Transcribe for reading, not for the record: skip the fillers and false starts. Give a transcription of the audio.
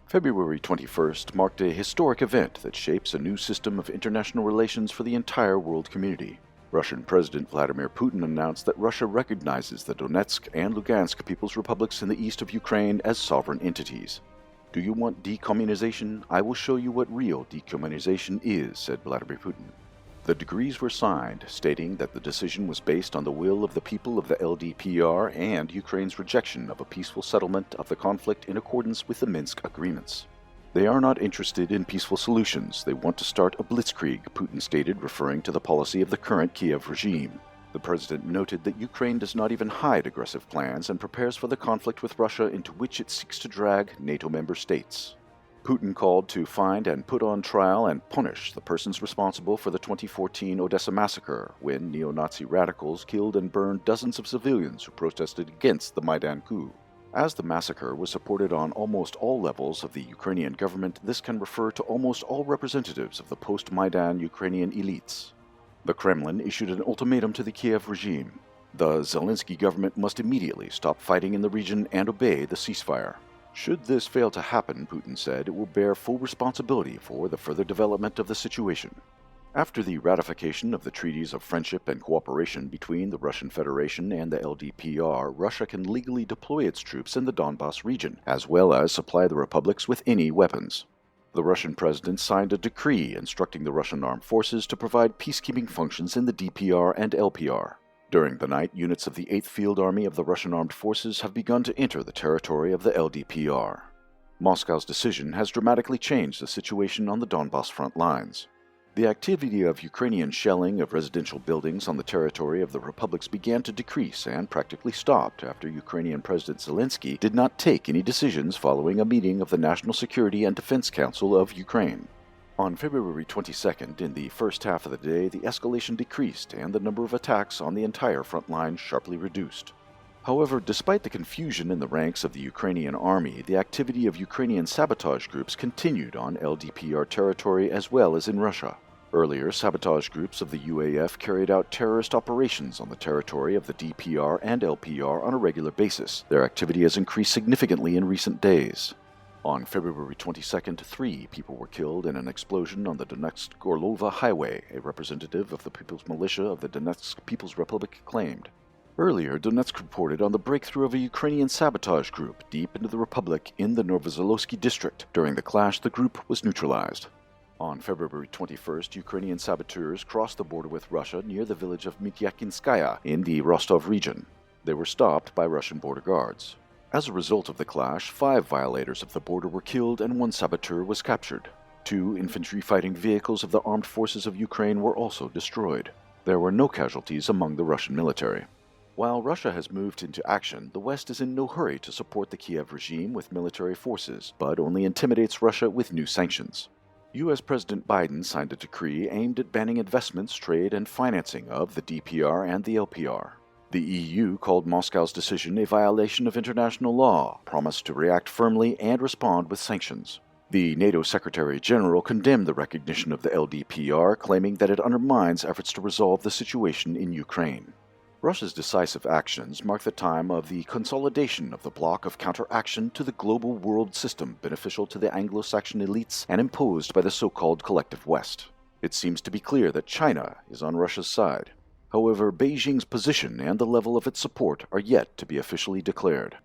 February 21st marked a historic event that shapes a new system of international relations for the entire world community. Russian President Vladimir Putin announced that Russia recognizes the Donetsk and Lugansk People's Republics in the east of Ukraine as sovereign entities. "Do you want decommunization? I will show you what real decommunization is," said Vladimir Putin. The decrees were signed, stating that the decision was based on the will of the people of the LDPR and Ukraine's rejection of a peaceful settlement of the conflict in accordance with the Minsk agreements. "They are not interested in peaceful solutions. They want to start a blitzkrieg," Putin stated, referring to the policy of the current Kiev regime. The president noted that Ukraine does not even hide aggressive plans and prepares for the conflict with Russia into which it seeks to drag NATO member states. Putin called to find and put on trial and punish the persons responsible for the 2014 Odessa massacre, when neo-Nazi radicals killed and burned dozens of civilians who protested against the Maidan coup. As the massacre was supported on almost all levels of the Ukrainian government, this can refer to almost all representatives of the post-Maidan Ukrainian elites. The Kremlin issued an ultimatum to the Kiev regime. The Zelensky government must immediately stop fighting in the region and obey the ceasefire. Should this fail to happen, Putin said, it will bear full responsibility for the further development of the situation. After the ratification of the treaties of friendship and cooperation between the Russian Federation and the LDPR, Russia can legally deploy its troops in the Donbas region, as well as supply the republics with any weapons. The Russian president signed a decree instructing the Russian armed forces to provide peacekeeping functions in the DPR and LPR. During the night, units of the 8th Field Army of the Russian Armed Forces have begun to enter the territory of the LDPR. Moscow's decision has dramatically changed the situation on the Donbas front lines. The activity of Ukrainian shelling of residential buildings on the territory of the republics began to decrease and practically stopped after Ukrainian President Zelensky did not take any decisions following a meeting of the National Security and Defense Council of Ukraine. On February 22nd, in the first half of the day, the escalation decreased and the number of attacks on the entire front line sharply reduced. However, despite the confusion in the ranks of the Ukrainian army, the activity of Ukrainian sabotage groups continued on LDPR territory as well as in Russia. Earlier, sabotage groups of the UAF carried out terrorist operations on the territory of the DPR and LPR on a regular basis. Their activity has increased significantly in recent days. On February 22nd, 3 people were killed in an explosion on the Donetsk-Gorlova highway, a representative of the People's Militia of the Donetsk People's Republic claimed. Earlier, Donetsk reported on the breakthrough of a Ukrainian sabotage group deep into the republic in the Novozolosky district. During the clash, the group was neutralized. On February 21st, Ukrainian saboteurs crossed the border with Russia near the village of Mityakinskaya in the Rostov region. They were stopped by Russian border guards. As a result of the clash, 5 violators of the border were killed and 1 saboteur was captured. 2 infantry fighting vehicles of the armed forces of Ukraine were also destroyed. There were no casualties among the Russian military. While Russia has moved into action, the West is in no hurry to support the Kiev regime with military forces, but only intimidates Russia with new sanctions. U.S. President Biden signed a decree aimed at banning investments, trade, and financing of the DPR and the LPR. The EU called Moscow's decision a violation of international law, promised to react firmly and respond with sanctions. The NATO Secretary General condemned the recognition of the LDPR, claiming that it undermines efforts to resolve the situation in Ukraine. Russia's decisive actions mark the time of the consolidation of the bloc of counteraction to the global world system beneficial to the Anglo-Saxon elites and imposed by the so-called collective West. It seems to be clear that China is on Russia's side. However, Beijing's position and the level of its support are yet to be officially declared.